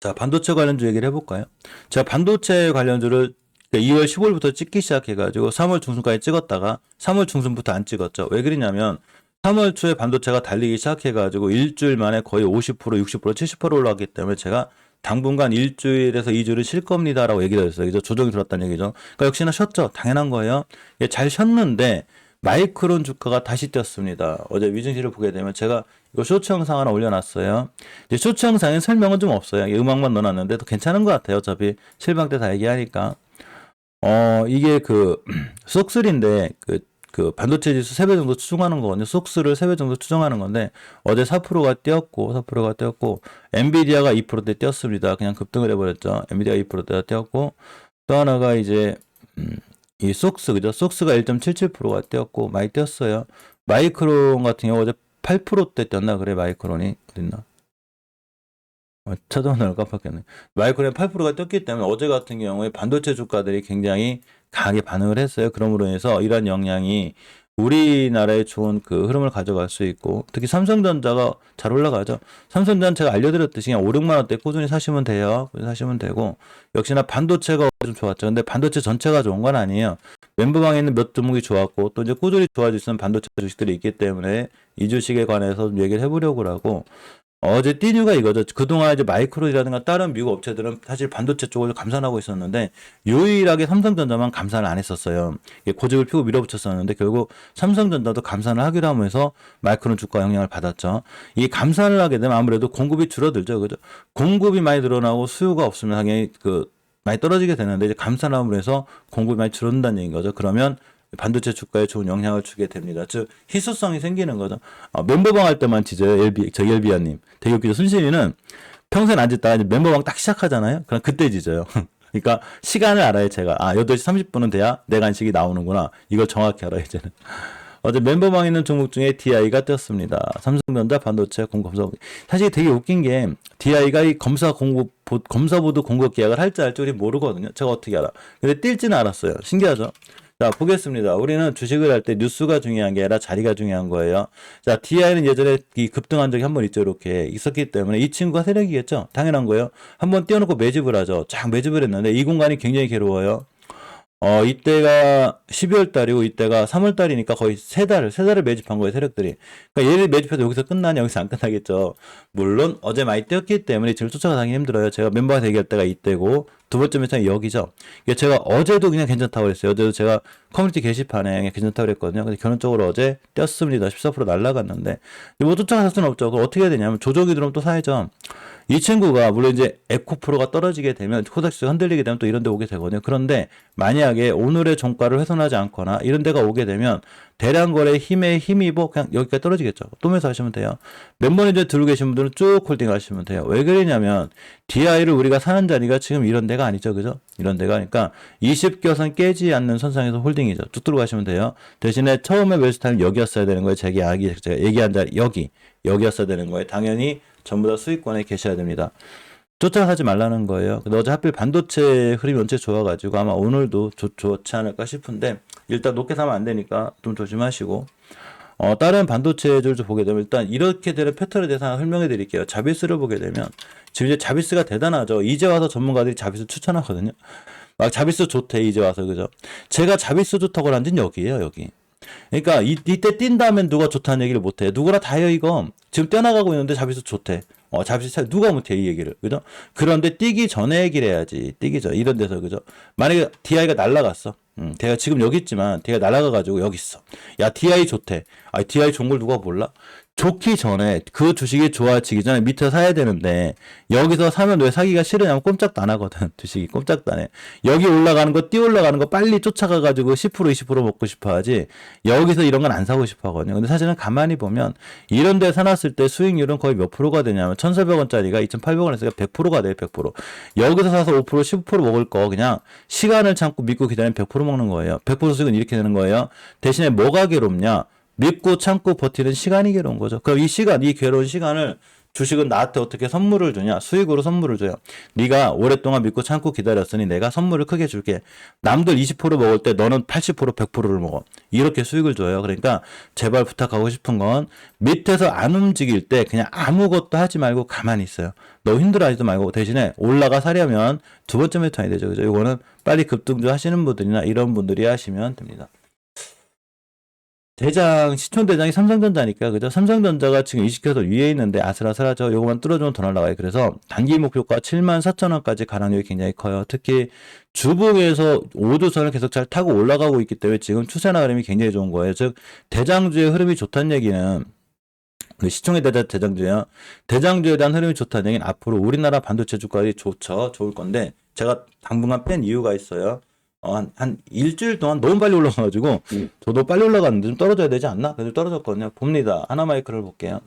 자, 반도체 관련주 얘기를 해볼까요? 제가 반도체 관련주를 2월 15일부터 찍기 시작해가지고 3월 중순까지 찍었다가 3월 중순부터 안 찍었죠. 왜 그러냐면 3월 초에 반도체가 달리기 시작해가지고 일주일 만에 거의 50%, 60%, 70% 올라왔기 때문에 제가 당분간 일주일에서 2주를 쉴 겁니다라고 얘기를 했어요. 그죠? 조정이 들었다는 얘기죠. 그러니까 역시나 쉬었죠. 당연한 거예요. 예, 잘 쉬었는데 마이크론 주가가 다시 뛰었습니다. 어제 위증실을 보게 되면 제가 이거 쇼츠 영상 하나 올려놨어요. 이제 쇼츠 영상에 설명은 좀 없어요. 음악만 넣어놨는데 도 괜찮은 것 같아요. 어차피 실방 때 다 얘기하니까. 이게 쏙3인데 그 반도체 지수 3배 정도 추정하는 거거든요. 쏙스를 3배 정도 추정하는 건데 어제 4%가 뛰었고 엔비디아가 2%대 뛰었습니다. 그냥 급등을 해버렸죠. 엔비디아가 2%대가 뛰었고 또 하나가 이제 이 속스 그죠? 속스가 1.77%가 뛰었고 많이 뛰었어요. 마이크론 같은 경우 어제 8%대 뛰었나 그래 마이크론이 어딨나? 찾아오느라 깜빡했네. 마이크론이 8%가 뛰었기 때문에 어제 같은 경우에 반도체 주가들이 굉장히 강하게 반응을 했어요. 그러므로 해서 이런 영향이 우리나라에 좋은 그 흐름을 가져갈 수 있고 특히 삼성전자가 잘 올라가죠. 삼성전자 제가 알려드렸듯이 그냥 5, 6만 원대 꾸준히 사시면 돼요. 꾸준히 사시면 되고 역시나 반도체가 좀 좋았죠. 근데 반도체 전체가 좋은 건 아니에요. 멤버방에 있는 몇 종목이 좋았고 또 이제 꾸준히 좋아질 수 있는 반도체 주식들이 있기 때문에 이 주식에 관해서 좀 얘기를 해보려고 하고 어제 뛴 이유가 이거죠. 그동안 이제 마이크론이라든가 다른 미국 업체들은 사실 반도체 쪽을 감산하고 있었는데 유일하게 삼성전자만 감산을 안 했었어요. 고집을 피고 밀어붙였었는데 결국 삼성전자도 감산을 하기로 하면서 마이크론 주가 영향을 받았죠. 이 감산을 하게 되면 아무래도 공급이 줄어들죠. 그죠? 공급이 많이 늘어나고 수요가 없으면 당연히 많이 떨어지게 되는데 이제 감산함으로 해서 공급이 많이 줄어든다는 얘기인 거죠. 그러면 반도체 주가에 좋은 영향을 주게 됩니다. 즉 희소성이 생기는 거죠. 멤버방 할 때만 지져요. 열비아님. 대기업기자 순신이는 평생 앉았다가 이제 멤버방 딱 시작하잖아요. 그럼 그때 지져요. 그러니까 시간을 알아요. 제가 8시 30분은 돼야 내 간식이 나오는구나. 이걸 정확히 알아요. 이제는. 어제 멤버방 있는 종목 중에 DI가 떴습니다. 삼성전자 반도체 공급사. 사실 되게 웃긴 게 DI가 이 검사보드 공급 계약을 할지 우리 모르거든요. 제가 어떻게 알아? 근데 뛸지는 알았어요. 신기하죠? 자, 보겠습니다. 우리는 주식을 할 때 뉴스가 중요한 게 아니라 자리가 중요한 거예요. 자, DI는 예전에 이 급등한 적이 한 번 있죠. 이렇게 있었기 때문에 이 친구가 세력이겠죠. 당연한 거예요. 한번 띄워놓고 매집을 하죠. 쫙 매집을 했는데 이 공간이 굉장히 괴로워요. 이때가 12월 달이고 이때가 3월 달이니까 거의 세 달을 매집한 거예요, 세력들이. 그러니까 얘를 매집해도 여기서 끝나냐, 여기서 안 끝나겠죠. 물론 어제 많이 뛰었기 때문에 지금 쫓아가기 힘들어요. 제가 멤버가 대기할 때가 이때고 두 번째 매장이 여기죠. 이게 제가 어제도 그냥 괜찮다고 했어요. 어제도 제가 커뮤니티 게시판에 그냥 괜찮다고 그랬거든요. 근데 결론적으로 어제 뛰었습니다. 14% 날라갔는데 뭐 쫓아갈 수는 없죠. 그럼 어떻게 해야 되냐면 조정이 들어오면 또 사야죠. 이 친구가 물론 이제 에코프로가 떨어지게 되면 코덱스가 흔들리게 되면 또 이런 데 오게 되거든요. 그런데 만약에 오늘의 종가를 훼손하지 않거나 이런 데가 오게 되면 대량 거래 힘에 힘입어 그냥 여기까지 떨어지겠죠. 또 매수하시면 돼요. 멤버님들 들고 계신 분들은 쭉 홀딩 하시면 돼요. 왜 그러냐면 DI를 우리가 사는 자리가 지금 이런 데가 아니죠. 그죠? 이런 데가 그러니까 20겨선 깨지 않는 선상에서 홀딩이죠. 쭉 들어가시면 돼요. 대신에 처음에 매수 타임 여기였어야 되는 거예요. 제가 얘기한 자리 여기였어야 되는 거예요. 당연히 전부 다 수익권에 계셔야 됩니다. 쫓아가지 말라는 거예요. 근데 어제 하필 반도체 흐름이 원체 좋아가지고 아마 오늘도 좋지 않을까 싶은데 일단 높게 사면 안 되니까 좀 조심하시고 다른 반도체들도 보게 되면 일단 이렇게 되는 패턴에 대해서 하나 설명해 드릴게요. 자비스를 보게 되면 지금 이제 자비스가 대단하죠. 이제 와서 전문가들이 자비스 추천하거든요. 막 자비스 좋대 이제 와서 그죠. 제가 자비스 좋다고 한 데는 여기예요 여기. 그러니까 이때 뛴 다음엔 누가 좋다는 얘기를 못해. 누구나 다 해요 이거. 지금 뛰어나가고 있는데 자비스 좋대. 자비스 누가 못해 이 얘기를 그죠? 그런데 뛰기 전에 얘기를 해야지. 뛰기 전 이런 데서 그죠? 만약에 DI가 날라갔어. DI가 지금 여기 있지만 DI가 날아가가지고 여기 있어. 야 DI 좋대. DI 좋은 걸 누가 몰라? 좋기 전에 그 주식이 좋아지기 전에 밑에 사야 되는데 여기서 사면 왜 사기가 싫으냐면 꼼짝도 안 하거든. 주식이 꼼짝도 안 해. 여기 올라가는 거 뛰어 올라가는 거 빨리 쫓아가가지고 10% 20% 먹고 싶어 하지 여기서 이런 건 안 사고 싶어 하거든요. 근데 사실은 가만히 보면 이런 데 사놨을 때 수익률은 거의 몇 프로가 되냐면 1,400원짜리가 2,800원 했으니까 100%가 돼요. 100%. 여기서 사서 5% 10% 먹을 거 그냥 시간을 참고 믿고 기다리면 100% 먹는 거예요. 100% 수익은 이렇게 되는 거예요. 대신에 뭐가 괴롭냐? 믿고 참고 버티는 시간이 괴로운 거죠. 그럼 이 괴로운 시간을 주식은 나한테 어떻게 선물을 주냐? 수익으로 선물을 줘요. 네가 오랫동안 믿고 참고 기다렸으니 내가 선물을 크게 줄게. 남들 20% 먹을 때 너는 80% 100%를 먹어. 이렇게 수익을 줘요. 그러니까 제발 부탁하고 싶은 건 밑에서 안 움직일 때 그냥 아무것도 하지 말고 가만히 있어요. 너무 힘들어하지도 말고 대신에 올라가 사려면 두 번째 패턴이 되죠. 그죠? 이거는 빨리 급등주 하시는 분들이나 이런 분들이 하시면 됩니다. 시총대장이 삼성전자니까, 그죠? 삼성전자가 지금 이식해서 위에 있는데 아슬아슬하죠? 요거만 뚫어주면 더 날아가요. 그래서 단기 목표가 74,000원까지 가능성이 굉장히 커요. 특히 주봉에서 5주선을 계속 잘 타고 올라가고 있기 때문에 지금 추세나 흐름이 굉장히 좋은 거예요. 즉, 대장주의 흐름이 좋다는 얘기는 시총에 대한 대장주예요. 대장주에 대한 흐름이 좋다는 얘기는 앞으로 우리나라 반도체 주가들이 좋죠. 좋을 건데, 제가 당분간 뺀 이유가 있어요. 한 일주일 동안 너무 빨리 올라가가지고 저도 빨리 올라갔는데 좀 떨어져야 되지 않나? 그래서 떨어졌거든요. 봅니다. 하나마이크로를 볼게요.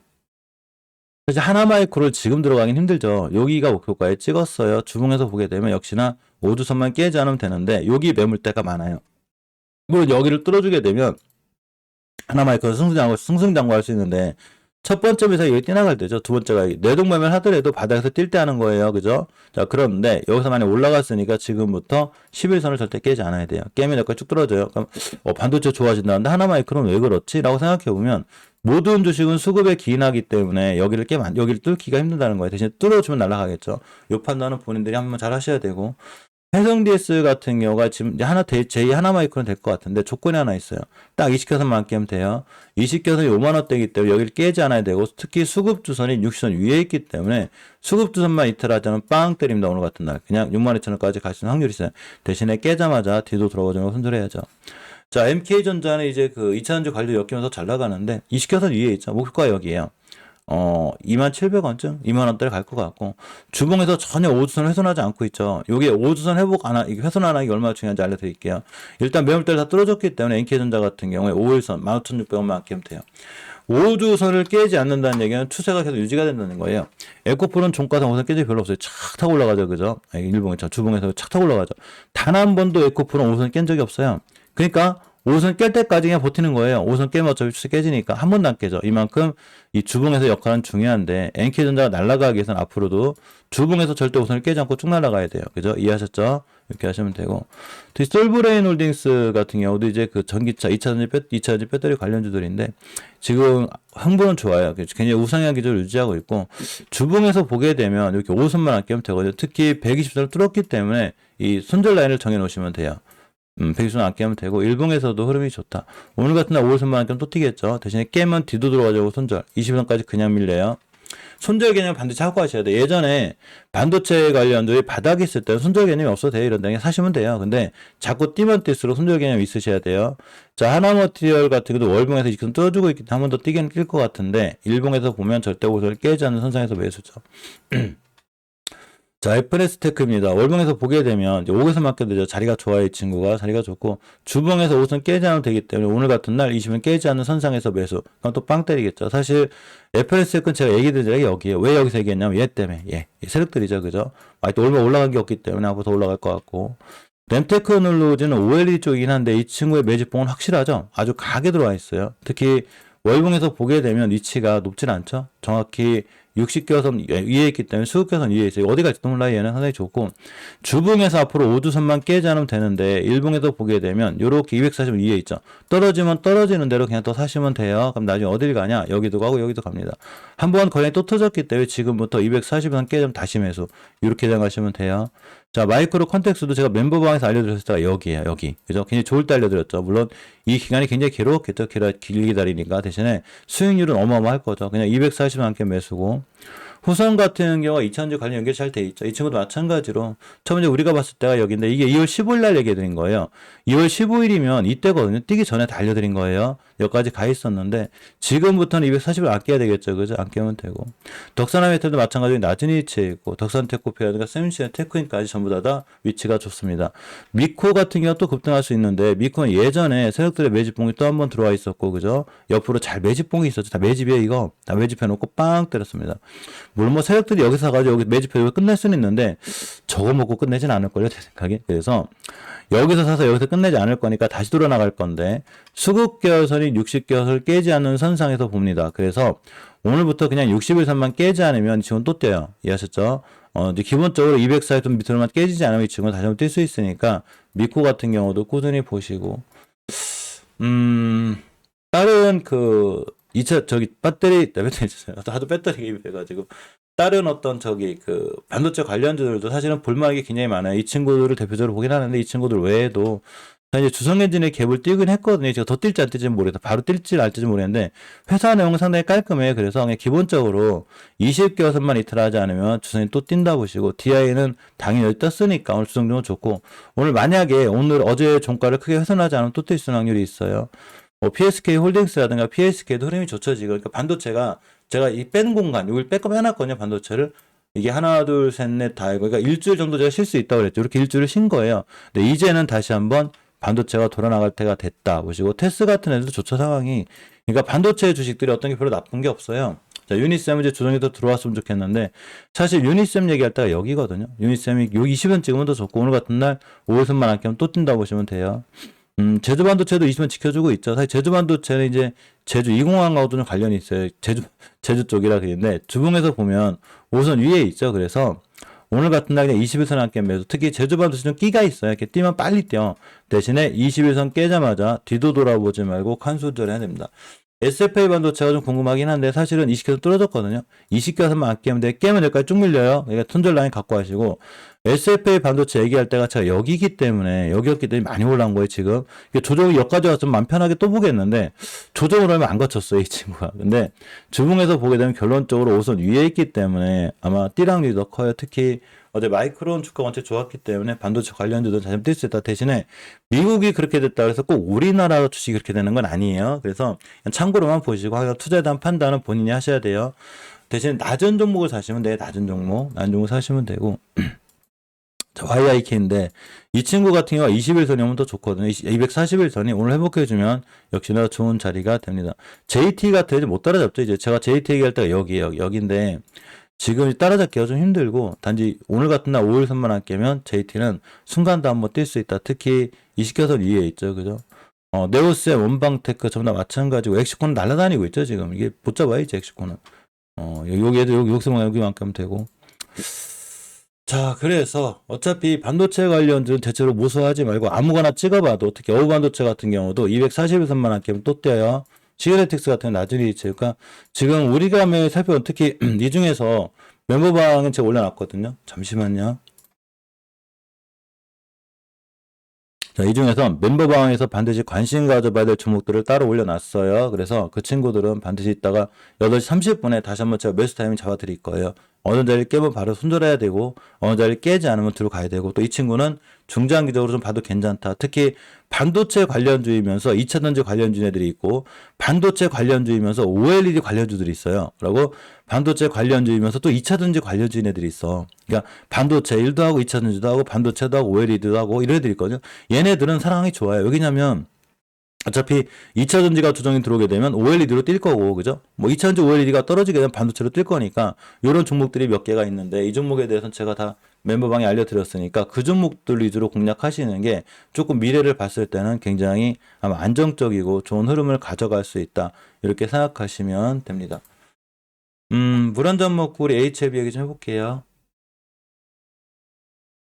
사실 하나마이크로를 지금 들어가긴 힘들죠. 여기가 목표가에 찍었어요. 주봉에서 보게 되면 역시나 5주선만 깨지 않으면 되는데 여기 매물대가 많아요. 물론 여기를 뚫어주게 되면 하나마이크로 승승장구할 수 있는데 첫 번째 매사 여기 뛰어나갈 때죠. 두 번째가 뇌동매매를 하더라도 바닥에서 뛸 때 하는 거예요. 그죠? 자, 그런데 여기서 만약 올라갔으니까 지금부터 11선을 절대 깨지 않아야 돼요. 깨면 여기까지 쭉 떨어져요. 그럼 반도체 좋아진다는데 하나마이크로는 왜 그렇지? 라고 생각해보면 모든 주식은 수급에 기인하기 때문에 여기를 뚫기가 힘들다는 거예요. 대신 뚫어주면 날아가겠죠. 이 판단은 본인들이 한번 잘 하셔야 되고, 해성 DS 같은 경우가 지금 제2 하나마이크로는 될 것 같은데 조건이 하나 있어요. 딱 20개선만 깨면 돼요. 20개선이 5만원대이기 때문에 여기를 깨지 않아야 되고, 특히 수급주선이 60선 위에 있기 때문에 수급주선만 이탈하자면 빵 때립니다. 오늘 같은 날. 그냥 62,000원까지 갈 수 있는 확률이 있어요. 대신에 깨자마자 뒤도 돌아가지고 손절해야죠. 자, MK전자는 이제 그 2차전지 관리 엮이면서 잘 나가는데 20개선 위에 있죠. 목표가 여기에요. 2700원쯤? 2만원대를 갈 것 같고, 주봉에서 전혀 5주선 훼손하지 않고 있죠. 요게 5주선 훼손 안 하는 게 얼마나 중요한지 알려드릴게요. 일단 매물대를 다 뚫어줬기 때문에 NK전자 같은 경우에 5일선 15,600원만 아끼면 돼요. 5주선을 깨지 않는다는 얘기는 추세가 계속 유지가 된다는 거예요. 에코프로는 종가상 5선 깨질 별로 없어요. 착 타고 올라가죠. 그죠? 일봉에서, 주봉에서 착 타고 올라가죠. 단 한 번도 에코프로는 5선 깬 적이 없어요. 그러니까 5선 깰 때까지 그냥 버티는 거예요. 5선 깨면 어차피 추세 깨지니까 한 번도 안 깨져. 이만큼 이 주봉에서 역할은 중요한데, NK전자가 날아가기 위해서는 앞으로도 주봉에서 절대 5선을 깨지 않고 쭉 날아가야 돼요. 그죠? 이해하셨죠? 이렇게 하시면 되고. 솔브레인 홀딩스 같은 경우도 이제 그 전기차, 2차전지 배터리 관련주들인데, 지금 흥분은 좋아요. 굉장히 우상향 기조를 유지하고 있고, 주봉에서 보게 되면 이렇게 5선만 안 깨면 되거든요. 특히 120선을 뚫었기 때문에 이 손절 라인을 정해 놓으시면 돼요. 120선 안 깨면 되고, 일봉에서도 흐름이 좋다. 오늘 같은 날 5선만 안 깨면 또 뛰겠죠. 대신에 깨면 뒤도 들어가지고 손절. 20선까지 그냥 밀려요. 손절 개념 반드시 하고 하셔야 돼요. 예전에 반도체 관련들이 바닥에 있을 때는 손절 개념이 없어도 돼요. 이런 데 그냥 사시면 돼요. 근데 자꾸 뛰면 뛸수록 손절 개념이 있으셔야 돼요. 자, 하나머티리얼 같은 경우도 월봉에서 지금 뚫어주고 있기 때문에 한 번 더 뛰긴 뛸 것 같은데, 일봉에서 보면 절대 5선을 깨지 않는 선상에서 매수죠. 자, FNS테크입니다. 월봉에서 보게 되면 이제 5에서 맞게 되죠. 자리가 좋아요. 이 친구가 자리가 좋고, 주봉에서 5선 깨지 않으면 되기 때문에 오늘 같은 날 20은 깨지 않는 선상에서 매수. 그럼 또 빵 때리겠죠. 사실 FNS테크는 제가 얘기드린 적이 여기에요. 왜 여기서 얘기했냐면 얘 때문에. 세력들이죠. 그죠? 또 얼마 올라간 게 없기 때문에 앞으로 더 올라갈 것 같고, 램테크놀로지는 OLED 쪽이긴 한데 이 친구의 매집봉은 확실하죠. 아주 강하게 들어와 있어요. 특히 월봉에서 보게 되면 위치가 높진 않죠. 정확히 60개선 위에 있기 때문에 수급개선 위에 있어요. 어디 갈지도 몰라요. 얘는 상당히 좋고, 주봉에서 앞으로 5주선만 깨지 않으면 되는데, 일봉에서 보게 되면 요렇게 240원 위에 있죠. 떨어지면 떨어지는 대로 그냥 또 사시면 돼요. 그럼 나중에 어딜 가냐? 여기도 가고 여기도 갑니다. 한번 거래가 또 터졌기 때문에 지금부터 240원 깨지면 다시 매수. 이렇게 생각하시면 돼요. 자, 마이크로 컨텍스도 제가 멤버방에서 알려드렸을 때가 여기에요. 여기. 그죠? 굉장히 좋을 때 알려드렸죠. 물론 이 기간이 굉장히 괴로웠겠죠. 길게 기다리니까. 대신에 수익률은 어마어마할 거죠. 그냥 240원 함께 매수고, 후성 같은 경우가 2차전지 관련 연결 잘 돼 있죠. 이 친구도 마찬가지로 처음 이제 우리가 봤을 때가 여기인데, 이게 2월 15일 날 얘기해 드린 거예요. 2월 15일이면 이때거든요. 뛰기 전에 다 알려드린 거예요. 여기까지 가 있었는데 지금부터는 240을 안 깨야 되겠죠. 그죠? 안 깨면 되고, 덕산화메탈도 마찬가지로 낮은 위치에 있고, 덕산테코페라든가 세미시나 테크인까지 전부 다 위치가 좋습니다. 미코 같은 경우 또 급등할 수 있는데, 미코는 예전에 세력들의 매집봉이 또 한 번 들어와 있었고, 그죠? 옆으로 잘 매집봉이 있었죠. 다 매집이에요. 이거 다 매집해 놓고 빵 때렸습니다. 물론 뭐 세력들이 여기서 사가지고 여기 매집해서 끝낼 수는 있는데 저거 먹고 끝내진 않을걸요, 제 생각에. 그래서 여기서 사서 여기서 끝내지 않을 거니까 다시 돌아 나갈 건데 수급결선이 60결선을 깨지 않는 선상에서 봅니다. 그래서 오늘부터 그냥 60일선만 깨지 않으면 지금 또 뛰어요. 이해하셨죠? 이제 기본적으로 204선 밑으로만 깨지지 않으면 이 친구는 다시 한번 뛸 수 있으니까 미코 같은 경우도 꾸준히 보시고 다른 그 2차 저기 배터리 하도 배터리 개입해가지고 다른 어떤 저기 그 반도체 관련주들도 사실은 볼만한 게 굉장히 많아요. 이 친구들을 대표적으로 보긴 하는데 이 친구들 외에도 이제 주성엔진의 갭을 띄긴 했거든요. 제가 더 뛸지 안 뛸지는 모르겠다. 바로 뛸지 안 뛸지 모르겠는데 회사 내용은 상당히 깔끔해요. 그래서 그냥 기본적으로 20개월선만 이틀 하지 않으면 주성이 또 뛴다 보시고 DI는 당연히 여기 떴으니까 오늘 주성종은 좋고 오늘 만약에 오늘 어제 종가를 크게 훼손하지 않으면 또 뛸 수 있는 확률이 있어요. 뭐 PSK 홀딩스라든가 PSK도 흐름이 좋죠 지금. 그러니까 반도체가 제가 이 뺀 공간 이걸 빼고 빼놨거든요 반도체를. 이게 하나 둘 셋 넷 다 이거 그러니까 일주일 정도 제가 쉴 수 있다고 그랬죠. 이렇게 일주일을 쉰 거예요. 근데 이제는 다시 한번 반도체가 돌아나갈 때가 됐다 보시고 테스 같은 애들도 좋죠 상황이. 그러니까 반도체 주식들이 어떤 게 별로 나쁜 게 없어요. 자 유니셈 이제 조정이 더 들어왔으면 좋겠는데 사실 유니셈 얘기할 때가 여기거든요. 유니셈이 요 20원 찍으면 더 좋고 오늘 같은 날 5일선만 안 깨면 또 뛴다 보시면 돼요. 제주반도체도 20원 지켜주고 있죠. 사실 제주반도체는 이제 제주 2공항하고도 좀 관련이 있어요. 제주 쪽이라 그랬는데 주봉에서 보면 5선 위에 있죠. 그래서 오늘 같은 날 그냥 21선 안 깨면 매도. 특히 제주반도체 좀 끼가 있어요. 이렇게 뛰면 빨리 뛰어. 대신에 21선 깨자마자 뒤도 돌아보지 말고 칸수절해야 됩니다. SFA 반도체가 좀 궁금하긴 한데 사실은 20개선 떨어졌거든요. 20개선만 안 깨면 돼. 깨면 여기까지 쭉 밀려요. 그러니까 톤절 라인 갖고 하시고 SFA 반도체 얘기할 때가 제가 여기기 때문에 여기였기 때문에 많이 올라온 거예요 지금. 조정이 여기까지 왔으면 마음 편하게 또 보겠는데 조정을 하면 안 거쳤어요 이 친구가. 근데 주봉에서 보게 되면 결론적으로 5선 위에 있기 때문에 아마 띠랑률이 더 커요. 특히 어제 마이크론 주가 원체 좋았기 때문에 반도체 관련주도 잘 뛸 수 있다. 대신에 미국이 그렇게 됐다 그래서 꼭 우리나라 주식이 그렇게 되는 건 아니에요. 그래서 참고로만 보시고 투자에 대한 판단은 본인이 하셔야 돼요. 대신 낮은 종목을 사시면 돼요. 낮은 종목 사시면 되고. 자, YIK인데 이 친구 같은 경우가 21선이 오면 더 좋거든요. 241선이 오늘 회복해주면 역시나 좋은 자리가 됩니다. JT 같은 애들 못 따라잡죠. 이제 제가 JT 얘기할 때가 여기인데 지금 따라잡기가 좀 힘들고 단지 오늘 같은 날 5일선만 안 깨면 JT는 순간도 한번 뛸 수 있다. 특히 20개선 위에 있죠. 그죠? 네오스의 원방테크 전부 다 마찬가지고 엑시콘은 날아다니고 있죠. 지금 이게 못 잡아요. 이제 엑시콘은. 여기에도 여기만큼 되고. 자, 그래서 어차피 반도체 관련주는 대체로 무서워하지 말고 아무거나 찍어봐도 특히 어우반도체 같은 경우도 241선만 안 깨면 또 뛰어요. 시그네틱스 같은 나중에 있죠. 그러니까 지금 우리가 살펴본 특히 이 중에서 멤버방은 제가 올려놨거든요. 잠시만요. 자, 이 중에서 멤버방에서 반드시 관심 가져봐야 될 종목들을 따로 올려놨어요. 그래서 그 친구들은 반드시 이따가 8시 30분에 다시 한번 제가 매수 타이밍 잡아드릴 거예요. 어느 자리를 깨면 바로 손절해야 되고 어느 자리를 깨지 않으면 들어가야 되고 또 이 친구는 중장기적으로 좀 봐도 괜찮다. 특히 반도체 관련주이면서 2차전지 관련주 애들이 있고 반도체 관련주이면서 OLED 관련주들이 있어요. 그리고 반도체 관련주이면서 또 2차전지 관련주인 애들이 있어. 그러니까 반도체 1도 하고 2차전지도 하고 반도체도 하고 OLED도 하고 이런 애들이 있거든요. 얘네들은 상황이 좋아요. 왜냐면 어차피 2차 전지가 조정이 들어오게 되면 OLED로 뛸 거고, 그죠? 뭐 2차 전지 OLED가 떨어지게 되면 반도체로 뛸 거니까 이런 종목들이 몇 개가 있는데 이 종목에 대해서는 제가 다 멤버방에 알려드렸으니까 그 종목들 위주로 공략하시는 게 조금 미래를 봤을 때는 굉장히 아마 안정적이고 좋은 흐름을 가져갈 수 있다. 이렇게 생각하시면 됩니다. 물 한 잔 먹고 우리 HLB 얘기 좀 해볼게요.